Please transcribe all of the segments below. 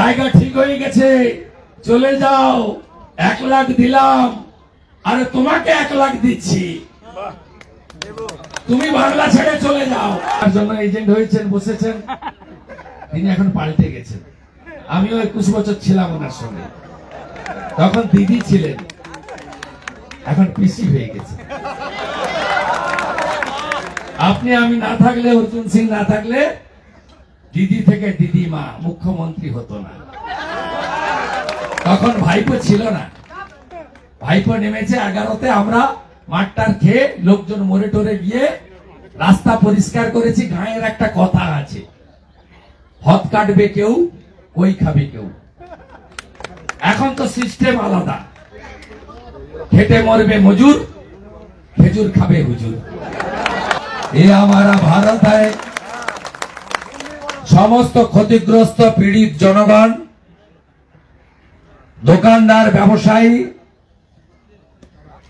জায়গা ঠিক হয়ে গেছে, চলে যাও, 1 লাখ দিলাম, আরে তোমাকে 1 লাখ দিচ্ছি, তুমি বাংলা ছেড়ে চলে যাও। তার জন্য এজেন্ট হয়েছেন, বসেছেন, তিনি এখন পাল্টে গেছেন। আমিও 21 বছর ছিলাম ওনার সঙ্গে, তখন দিদি ছিলেন, এখন পিসি হয়ে গেছে। আপনি আমি না থাকলে, অর্জুন সিং না থাকলে দিদি থেকে দিদিমা, মুখ্যমন্ত্রী হতো না। তখন ভাইপো ছিল না, ভাইপো নেমেছে 11তে, আমরা মাঠটার খেয়ে লোকজন মরে টরে গিয়ে রাস্তা পরিষ্কার করেছি। গাঁয়ের একটা কথা আছে, হদ কাটবে কেউ, কই খাবে কেউ। এখন তো সিস্টেম আলাদা, খেটে মরবে মজুর, খেজুর খাবে হুজুর। ये हमारा भारत है। समस्त क्षतिग्रस्त पीड़ित जनगण, দোকানদার, ব্যবসায়ী,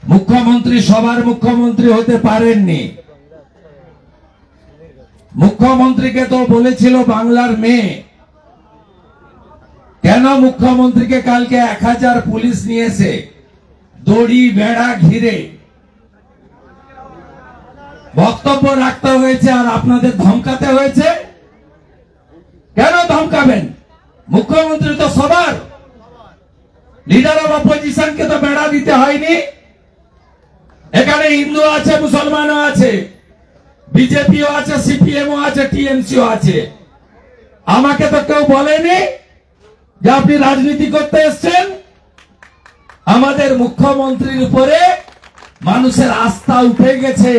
মুখ্যমন্ত্রী সবার মুখ্যমন্ত্রী হতে পারেননি। মুখ্যমন্ত্রীকে তো বলেছিল বাংলার মেয়ে। কেন মুখ্যমন্ত্রীকে কালকে 1000 পুলিশ নিয়েছে, দড়ি বেড়া ঘিরে বক্তব্য রাখতে হয়েছে আর আপনাদের ধমকাতে হয়েছে? কেন ধমকাবেন? মুখ্যমন্ত্রী তো সবার, লিডার অফ অপোজিশনকে তো বেড়া দিতে হয়নি। এখানে হিন্দু আছে, মুসলমানও আছে, বিজেপিও আছে, সিপিএমও আছে, টিএমসিও আছে। আমাকে তো কেউ বলেনি যে আপনি রাজনীতি করতে এসেছেন। আমাদের মুখ্যমন্ত্রীর উপরে মানুষের আস্থা উঠে গেছে,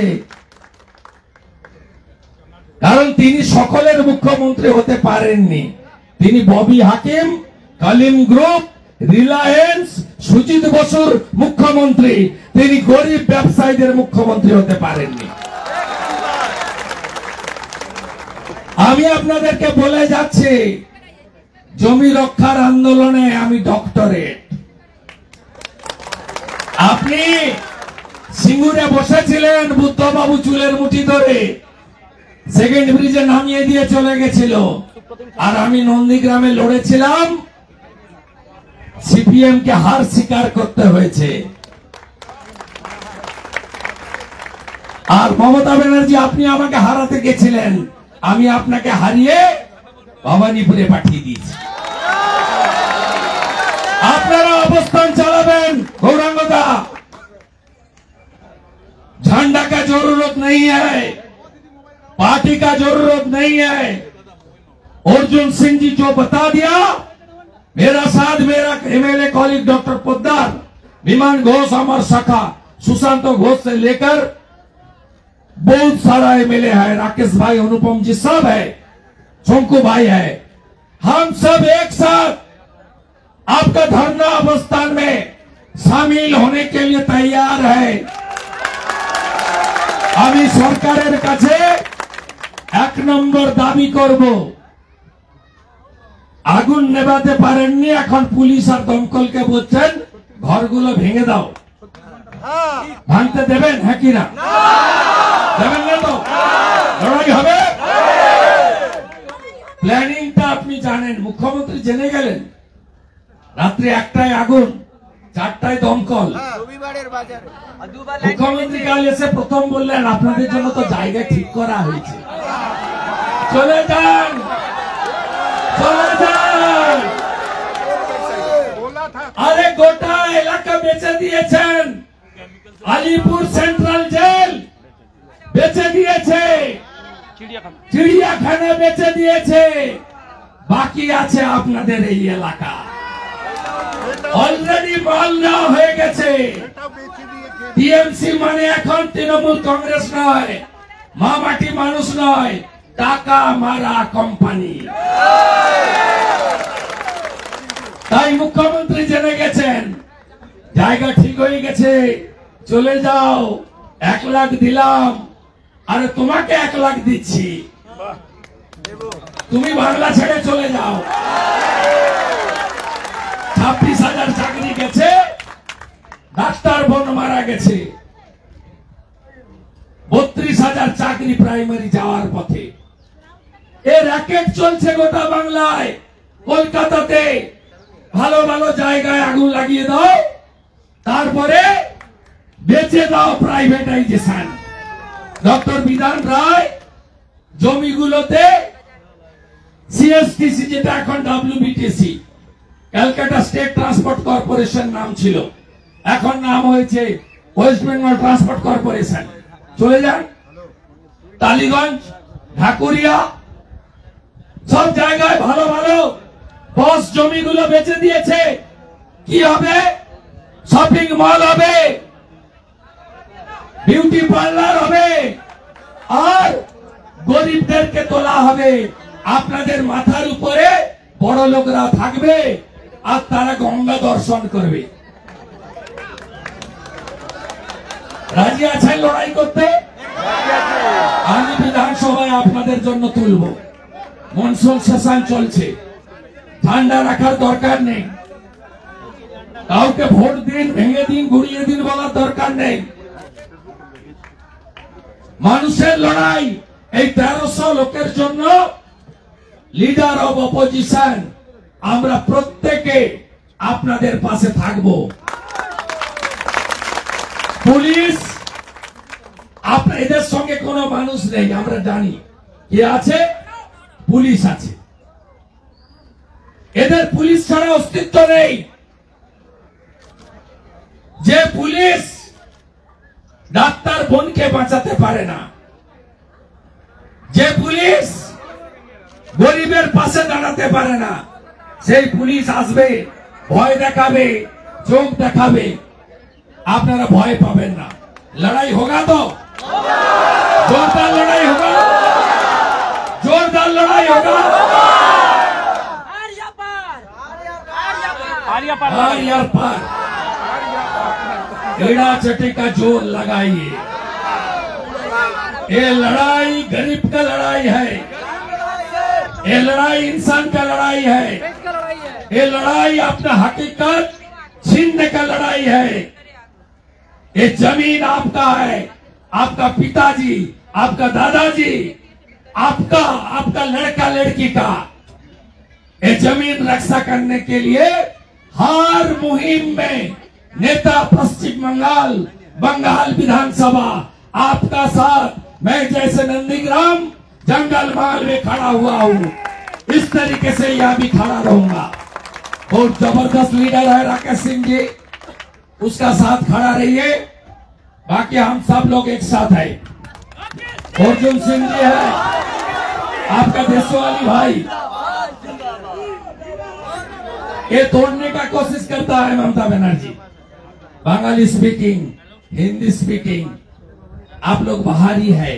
কারণ তিনি সকলের মুখ্যমন্ত্রী হতে পারেননি। তিনি ববি হাকিম, কালিম গ্রুপ, রিলায়েন্স, সুজিত বসুর মুখ্যমন্ত্রী, তিনি গরিব ব্যবসায়ীদের মুখ্যমন্ত্রী হতে পারেননি। আমি আপনাদেরকে বলে যাচ্ছি, জমি রক্ষার আন্দোলনে আমি ডক্টরেট। আপনি সিঙ্গুরে বসেছিলেন, বুদ্ধবাবু চুলের মুঠি ধরে সেকেন্ড ব্রিজে নামিয়ে দিয়ে চলে গেছিল, আর আমি নন্দীগ্রামে লড়েছিলাম। সিপিএম কে হার স্বীকার করতে হয়েছে। আর মমতা ব্যানার্জি, আপনি আমাকে হারাতে গেছিলেন, আমি আপনাকে হারিয়ে ভবানীপুরে পাঠিয়ে দিয়েছি। আপনারা অবস্থান চালাবেন। গৌরাঙ্গদা, झंडा का जरूरत नहीं है, पार्टी का जरूरत नहीं है। अर्जुन सिंह जी जो बता दिया, मेरा साथ, मेरा एमएलए कॉलीग डॉक्टर पोद्दार, विमान घोष, अमर सखा, सुशांत घोष से लेकर बहुत सारा एमएलए है, राकेश भाई, अनुपम जी सब है, शंकु भाई है। हम सब एक साथ आपका धरना अवस्थान में शामिल होने के लिए तैयार है। আমি সরকারের কাছে 1 নম্বর দাবি করব, আগুন নেভাতে পারেননি, এখন পুলিশ আর দমকলকে বলছেন ঘরগুলো ভেঙে দাও। ভাঙতে দেবেন? হ্যাঁ কি না? দেবেন না তো? লড়াই হবে। প্ল্যানিংটা আপনি জানেন, মুখ্যমন্ত্রী জেনে গেলেন। রাত্রি 1টায় আগুন, 4টায় দমকল। মুখ্যমন্ত্রী কাল এসে প্রথম বললেন, আপনাদের জন্য তো জায়গা ঠিক করা হয়েছে, চলে যান, চলে যান। আরে গোটা এলাকা বেচে দিয়েছেন, আলিপুর সেন্ট্রাল জেল বেচে দিয়েছে, চিড়িয়াখানা বেচে দিয়েছে, বাকি আছে আপনাদের এই এলাকা। অলরেডি মাল নেওয়া হয়ে গেছে। টিএমসি মানে এখন তৃণমূল কংগ্রেস নয়, মা মাটি মানুষ নয়, টাকা মারা কোম্পানি। তাই মুখ্যমন্ত্রী জেনে গেছেন, জায়গা ঠিক হয়ে গেছে, চলে যাও, 1 লাখ দিলাম, আরে তোমাকে 1 লাখ দিচ্ছি, তুমি বাংলা ছেড়ে চলে যাও। 26,000 চাকরি গেছে, ডাক্তার বোন মারা গেছে, 32,000 চাকরি প্রাইমারি যাওয়ার পথে। এ র্যাকেট চলছে গোটা বাংলায়। কলকাতাতে ভালো ভালো জায়গায় আগুন লাগিয়ে দাও, তারপরে বেচে দাও প্রাইভেটাইজেশন। ডক্টর বিধান রায় জমিগুলোতে সিএসটিসি, যেটা এখন ডব্লিউবিটিসি, ক্যালকাটা স্টেট ট্রান্সপোর্ট কর্পোরেশন নাম ছিল, এখন নাম হয়েছে ওয়েস্ট বেঙ্গল ট্রান্সপোর্ট কর্পোরেশন, চলে যান। টালিগঞ্জ, ঢাকুরিয়া, সব জায়গায় ভালো ভালো বস জমিগুলো বেচে দিয়েছে। কি হবে? শপিং মল হবে, বিউটি পার্লার হবে, আর গরিবদেরকে তোলা হবে। আপনাদের মাথার উপরে বড় লোকরা থাকবে আর তারা গঙ্গা দর্শন করবে। রাজি আছেন লড়াই করতে? আমি বিধানসভায় আপনাদের জন্য তুলব। মনসুন সেশন চলছে, ঠান্ডা রাখার দরকার নেই। কাউকে ভোট দিন, ভেঙে দিন, গুড়িয়ে দিন বলার দরকার নেই। মানুষের লড়াই, এই 1300 লোকের জন্য লিডার অব অপোজিশন আমরা প্রত্যেকে আপনাদের পাশে থাকব। পুলিশ, এদের সঙ্গে কোনো মানুষ নেই, আমরা জানি। কে আছে? পুলিশ আছে। এদের পুলিশ ছাড়া অস্তিত্ব নেই। যে পুলিশ ডাক্তার বোনকে বাঁচাতে পারে না, যে পুলিশ গরিবের পাশে দাঁড়াতে পারে না, সেই পুলিশ আসবে, ভয় দেখাবে, চোখ দেখাবে। আপনারা ভয় পাবেন না। লড়াই হোগা তো? जोरदार लड़ाई होगा, जोरदार लड़ाई होगा। आर पार एड़ा चटे का जोर लगाइए। ये लड़ाई गरीब का लड़ाई है, ये लड़ाई इंसान का लड़ाई है, ये लड़ाई अपना हकीकत छीनने का लड़ाई है। ये जमीन आपका है, आपका पिताजी, आपका दादाजी, आपका लड़का लड़की का। ये जमीन रक्षा करने के लिए हर मुहिम में नेता पश्चिम बंगाल, बंगाल विधानसभा आपका साथ, मैं जैसे नंदीग्राम जंगल महल में खड़ा हुआ हूँ, इस तरीके से यहां भी खड़ा रहूंगा। और जबरदस्त लीडर है राकेश सिंह जी, उसका साथ खड़ा रहिए। बाकी हम सब लोग एक साथ है। अर्जुन सिंह जी है, आपका देशवाली भाई, ये तोड़ने का कोशिश करता है ममता बनर्जी। बंगाली स्पीकिंग, हिंदी स्पीकिंग, आप लोग बाहरी है,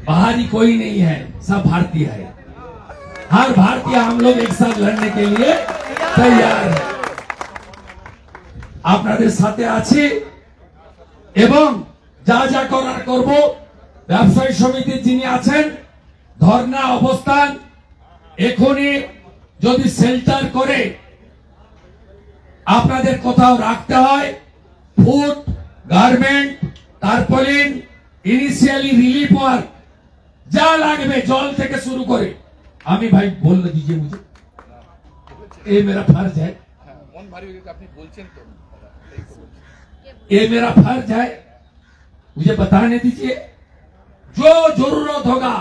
बाहरी कोई नहीं है, सब भारतीय है। हर भारतीय हम लोग एक साथ लड़ने के लिए तैयार है। আপনাদের সাথে আছি এবং যা যা করার করব। ব্যবসায়ী সমিতির যিনি আছেন, ধর্ণা অবস্থান এখনই যদি শেল্টার করে আপনাদের কোথাও রাখতে হয়, food, garment, tarpaulin, initially relief work যা লাগবে জল থেকে শুরু করে, আমি ভাই बोल दीजिए मुझे, ये मेरा फर्ज है, ये मेरा फर्ज है, मुझे बताने दीजिए। जो जरूरत होगा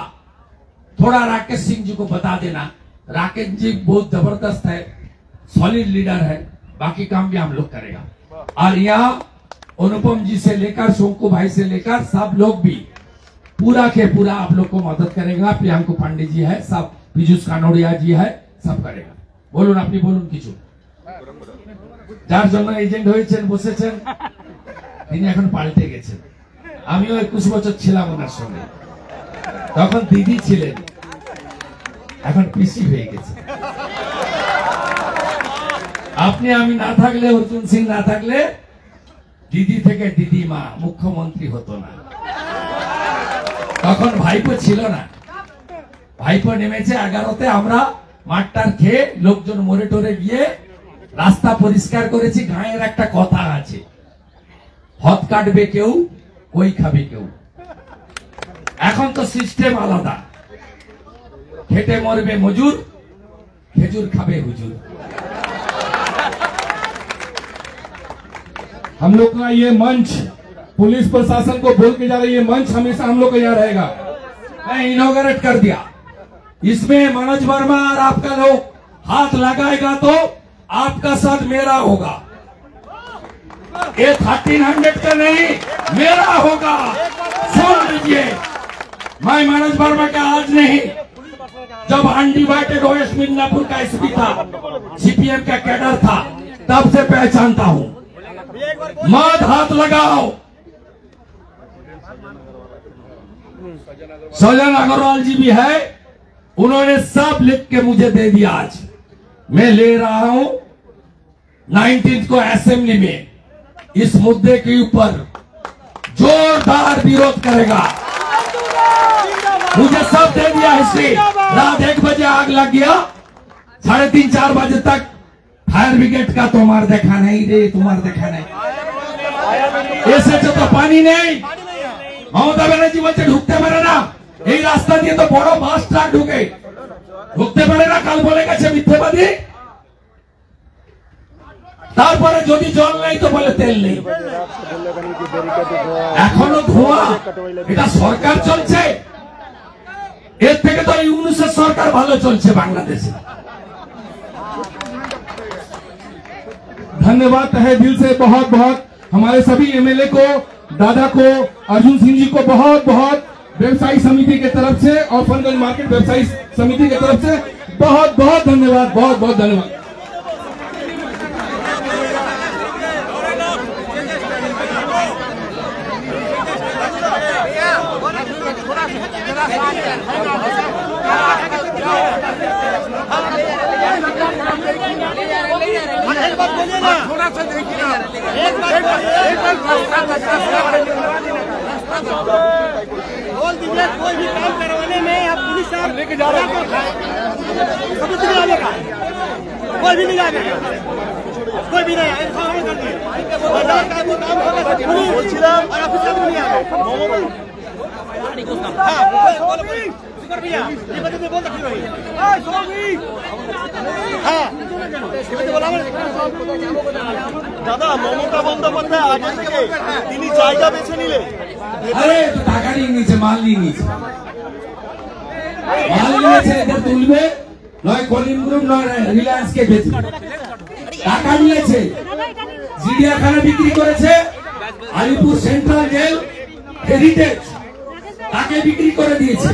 थोड़ा राकेश सिंह जी को बता देना। राकेश जी बहुत जबरदस्त है, सॉलिड लीडर है, बाकी काम भी हम लोग करेगा। और यहाँ अनुपम जी से लेकर शोंकू भाई से लेकर सब लोग भी पूरा के पूरा आप लोग को मदद करेगा। प्रियांकु पांडे जी है, सब पीयूष कानोड़िया जी है, सब करेगा। बोलून अपनी बोलून किछु যার জন্য এজেন্ট হয়েছেন বসেছেন তিনি এখন পাল্টে গেছেন। আমিও 21 বছর ছিলাম ওনার সঙ্গে, তখন দিদি ছিলেন, এখন পিসি হয়ে গেছে। আপনি আমি না থাকলে, অর্জুন সিং না থাকলে দিদি থেকে দিদিমা মুখ্যমন্ত্রী হতো না। তখন ভাইপো ছিল না, ভাইপো নেমেছে 11তে। আমরা মাঠটার খেয়ে লোকজন মরে টরে গিয়ে রাস্তা পরিষ্কার করেছি। গাঁয়ের একটা কথা আছে, হত কাটবে কেউ, ওই খাবে কেউ। এখন তো সিস্টেম আলাদা, খেটে মরবে মজুর, খেজুর খাবে হুজুর। हम लोग का ये मंच पुलिस प्रशासन को बोल के जा रही है, ये मंच हमेशा हम लोग का यहाँ रहेगा। मैं इनॉग्रेट कर दिया, इसमें मनोज वर्मा और आपका लोग हाथ लगाएगा तो आपका साथ मेरा होगा। ये 1300 का नहीं मेरा होगा, सुन लीजिए। मैं मनोज वर्मा का आज नहीं, जब अनडिवाइडेड ओएस मिदनापुर का एसपी था, सीपीएम का कैडर था, तब से पहचानता हूं। मत हाथ लगाओ। सजन अग्रवाल जी भी है, उन्होंने सब लिख के मुझे दे दिया। आज मैं ले रहा हूं 19 को असेंबली में इस मुद्दे के ऊपर जोरदार विरोध करेगा। मुझे सब दे दिया हिस्ट्री। रात 1 बजे आग लग गया, 3:30-4 बजे तक फायर ब्रिगेड का তোমার দেখা नहीं रे, তোমার দেখা नहीं। এসেছে তো পানি নেই। মমতা ব্যানার্জি বলছে ঢুকতে পারে না, এই রাস্তা দিয়ে তো বড় বাস ট্রাক ঢুকতে পারে না। কাল বলে গেছে মিথ্যেবাদী। তারপরে যদি জল নেই তো বলে তেল নেই। এখনো ধোঁয়া। এটা সরকার চলছে, এর থেকে তো ইউনূসের সরকার ভালো চলছে বাংলাদেশে। धन्यवाद तहे दिल से बहुत बहुत हमारे सभी एमएलए को, दादा को, अर्जुन सिंह जी को बहुत बहुत व्यवसायी समिति के तरफ से और फनगंज मार्केट व्यवसायी समिति की तरफ से बहुत बहुत धन्यवाद, बहुत बहुत धन्यवाद। एक बात बोलिए ना, थोड़ा सा देखिए ना, एक बार बोल दीजिए। कोई भी काम करवाने में आप पुलिस साहब लेके जा रहे हैं, सबूत नहीं आएगा, कोई भी नहीं आएगा, कोई भी नहीं आएगा। कर दिए बाजार का वो काम होगा पुलिस और ऑफिसर भी नहीं आएगा। भैया ये बच्चे बोल सकते हो দাদা মমতা বন্দ্যোপাধ্যায় আগে থেকে তিনি জায়গা বেছে নিলে। আরে টাকা নিয়ে নিয়েছে, মাল নিয়ে নিয়েছে, এদের তুলবে, নয় কলিম গ্রুপ নয় রিলায়েন্স কে বেচবে। টাকা নিয়েছে, চিড়িয়াখানা বিক্রি করেছে, আলিপুর সেন্ট্রাল জেল হেরিটেজ তাকে বিক্রি করে দিয়েছে।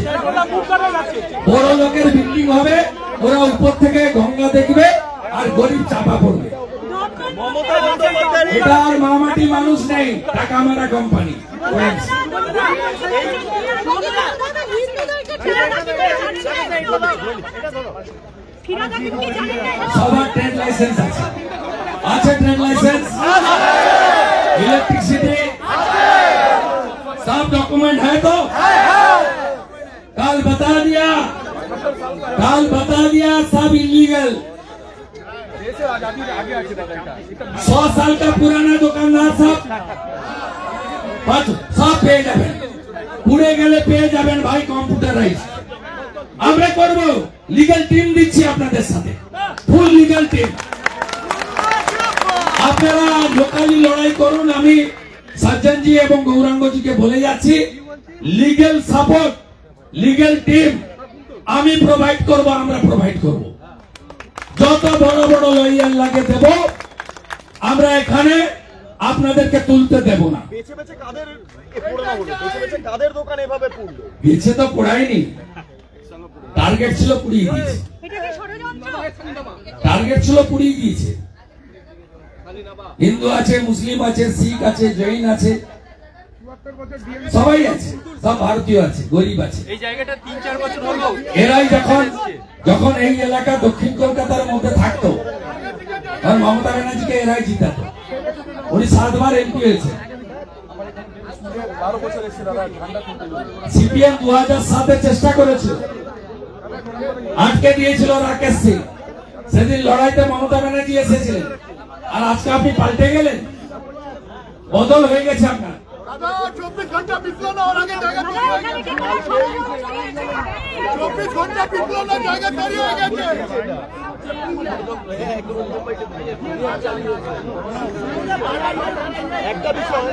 বড় লোকের বিল্ডিং হবে, ওরা উপর থেকে গঙ্গা দেখবে আর গরিব চাপা পড়বে। এটা আর মামাটি মানুষ নেই, টাকা মারা কোম্পানি। সবার ট্রেড লাইসেন্স আছে, আছে ट्रेड लाइसेंस, इलेक्ट्रिसिटी सब डॉक्यूमेंट है तो कल बता दिया सब इलीगल। 100 साल का पुराना दुकानदार सब পেয়ে যাবেন, পুড়ে গেলে পেয়ে যাবেন ভাই কম্পিউটারাইজ। আমরা করব, লিগ্যাল টিম দিচ্ছি আপনাদের সাথে, ফুল লিগ্যাল টিম। আপনারা লোকালি লড়াই করুন। আমি সজ্জনজি এবং গৌরাঙ্গজিকে বলে যাচ্ছি, লিগ্যাল সাপোর্ট, লিগ্যাল টিম আমি প্রোভাইড করব, আমরা প্রোভাইড করব। যত বড় বড় লয়ার লাগে দেব, আমরা এখানে আপনাদেরকে তুলতে দেব না। বেছে বেছে কাদের পোড়ানো হলো, বেছে বেছে কাদের দোকান এভাবে পুড়লো? বেছে তো পোড়ায়নি, টার্গেট ছিল পুড়িয়ে দিয়েছে, টার্গেট ছিল পুড়িয়ে দিয়েছে। হিন্দু আছে, মুসলিম আছে, শিখ আছে, জৈন আছে, সবাই আছে, সব ভারতীয় আছে, গরিব আছে। এই জায়গাটা 3-4 বছর হলো এরাই যখন এই এলাকা দক্ষিণ কলকাতার মধ্যে থাকতো, তখন মমতা ব্যানার্জিকে এরাই জিতাতো। উনি 7 বার এমপি হয়েছে। সিপিএম 2007-এ চেষ্টা করেছিল, আটকে দিয়েছিল রাকেশ সিং। সেদিন লড়াইতে মমতা ব্যানার্জি এসেছিলেন, আর আজকে আপনি পাল্টে গেলেন, বদল হয়ে গেছে আপনার। 24 ঘন্টা বিপ্লব না, ওর আগে জায়গা তৈরি হয়ে গেছে। 24 ঘন্টা বিপ্লব না, জায়গা তৈরি হয়ে গেছে। একটা বিষয়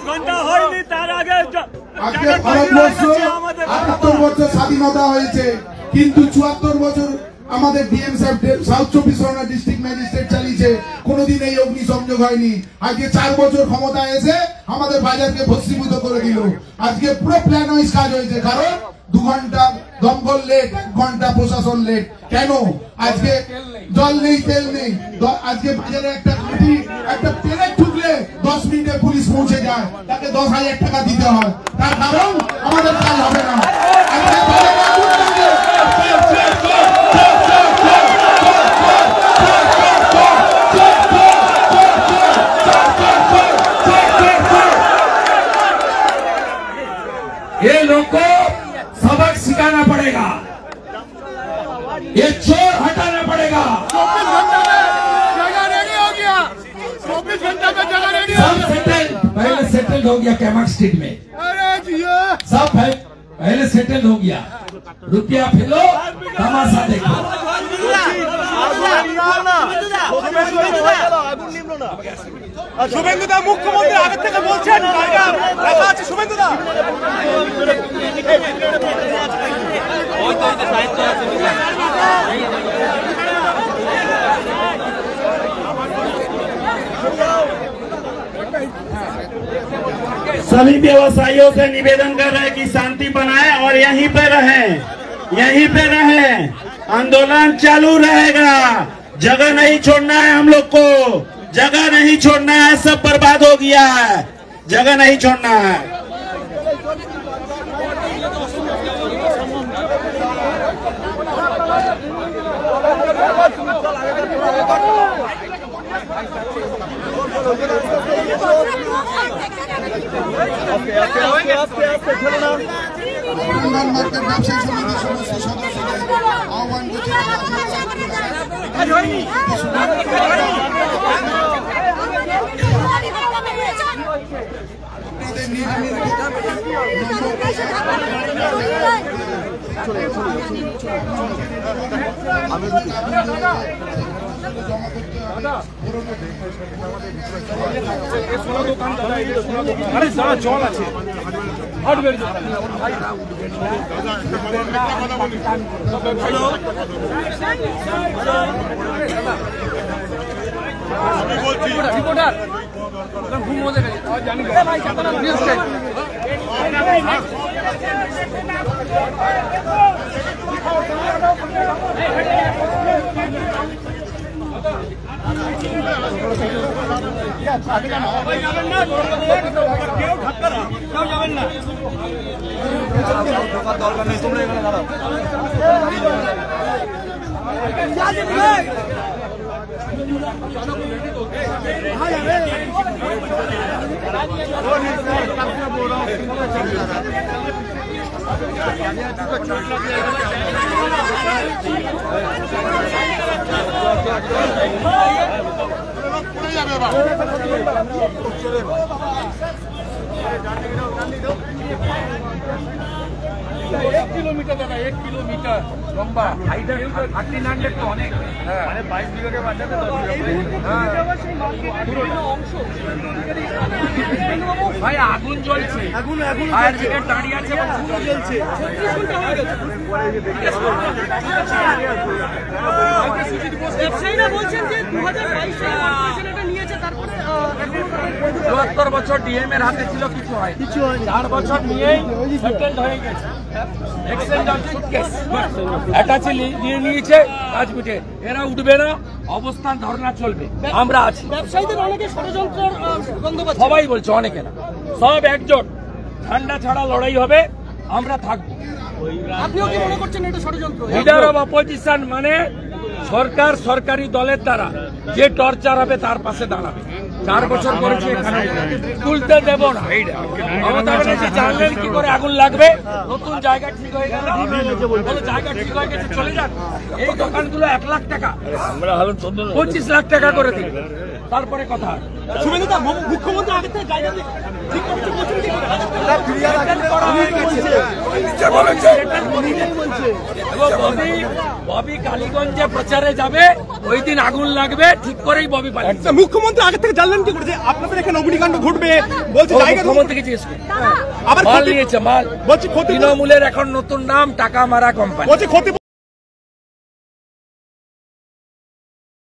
ঘন্টা হয়নি তার আগে আজকে ভারতবর্ষ 78 বছর স্বাধীনতা হয়েছে, কিন্তু 74 বছর আমাদের ডিএম সাহেব সাউথ 24 পরগনা ডিস্ট্রিক্ট ম্যাজিস্ট্রেট চালিয়েছে, কোনোদিন এই অগ্নিসংযোগ হয়নি। আজকে 4 বছর ক্ষমতায় এসে আমাদের বাজারকে ভস্মীভূত করে দিল। আজকে পুরো প্ল্যান ওয়াইজ কাজ হয়েছে, কারণ 2 ঘন্টা দমকল লেট, 1 ঘন্টা প্রশাসন লেট। কেন? আজকে জল নেই, তেল নেই। আজকে বাজারে একটা তেলে ঠুকলে 10 মিনিটে পুলিশ পৌঁছে যায়, তাকে 10,000 টাকা দিতে হয়। তার কারণ আমাদের কাজ হবে না। আজকে বাজারে আগুন লাগে, ये लोग को सबक सिखाना पड़ेगा, ये चोर हटाना पड़ेगा। 24 घंटा में जगह रेडी हो गया, 24 घंटा में जगह रेडी हो सब सेटल पहले सेटल्ड हो गया कैमक स्ट्रीट में, अरे जियो सब पहले सेटल्ड हो गया। रुपया फिलो, तमाशा देखो। শুভেন্দুদা মুখ্যমন্ত্রী আগে থেকে বলছেন দেখা আছে শুভেন্দুদা सभी व्यवसायियों से निवेदन कर रहे हैं कि शांति बनाए और यहीं पे रहें, यहीं पे रहें। आंदोलन चालू रहेगा, जगह नहीं छोड़ना है हम लोग को, जगह नहीं छोड़ना है। सब बर्बाद हो गया है, जगह नहीं छोड़ना है। বর্ধমান মার্কেট ব্যবসায়ী সমিতির সমস্ত সদস্যদের আহ্বান করছি আরে দাঁড়া, জল আছে, হার্ডওয়্যার রিপোর্টার ঘুম মজা গেছে জানি দরকার নেই, তোমরা এখানে দাঁড়াও। एक किलोमीटर दादा, 1 किलोमीटर लंबा हाइडर 39 लेट तो অনেক মানে 22 বিঘাকে বাঁচাতে 10 বিঘা ভাই আগুন জ্বলছে, আগুন ফায়ার ব্রিগেড দাঁড়িয়ে আছে, আগুন জ্বলছে। ব্যবসায়ীরা বলছেন যে 2022 সালে কর্পোরেশন এটা নিয়েছে, তারপরে 74 বছর ডিএম এর হাতে ছিল, কিছু হয় 4 বছর নিয়েই সেটেলড হয়ে গেছে। এক্সচেঞ্জ অফ সুটকেস অ্যাটাচি নিয়ে নিয়েছে, কাজ মিটে, এরা উঠবে না, অবস্থান ধর্ণা চলবে, আমরা আছি। ব্যবসায়ীদের অনেকে ষড়যন্ত্র গন্ধ পাচ্ছে, সবাই বলছে, অনেকে না, সব একজোট, ঠান্ডা ছাড়া লড়াই হবে, আমরা থাকবো। আপনিও কি মনে করছেন এটা ষড়যন্ত্র? লিডার অফ অপোজিশন মানে সরকার, সরকারি দলের দ্বারা যে টর্চার হবে তার পাশে দাঁড়াবে। 4 বছর করেছে, এখানে তুলতে দেব না। মমতা ব্যানার্জি জানলেন কি করে আগুন লাগবে, নতুন জায়গা ঠিক হয়ে গেল, জায়গা ঠিক হয়ে গেছে, চলে যান। এই দোকানগুলো 1 লাখ টাকা, 25 লাখ টাকা করে দিন। তারপরে কথা। শুভেন্দুদা, মুখ্যমন্ত্রী আগে থেকে জায়গা ঠিক করতে বলছেন কি করে? ববি কালীগঞ্জে প্রচারে যাবে, ওই দিন আগুন লাগবে, ঠিক করেই ববি পালিয়েছে। মুখ্যমন্ত্রী আগে থেকে জানলেন কি করে যে আপনাদের এখানে অগ্নিকাণ্ড ঘটবে? বলছে জায়গা মুখ্যমন্ত্রীকে জিজ্ঞেস করুন। আবার মাল নিয়েছে, মাল। বলছি ক্ষতি তৃণমূলের এখন নতুন নাম টাকা মারা কোম্পানি। বলছে ক্ষতি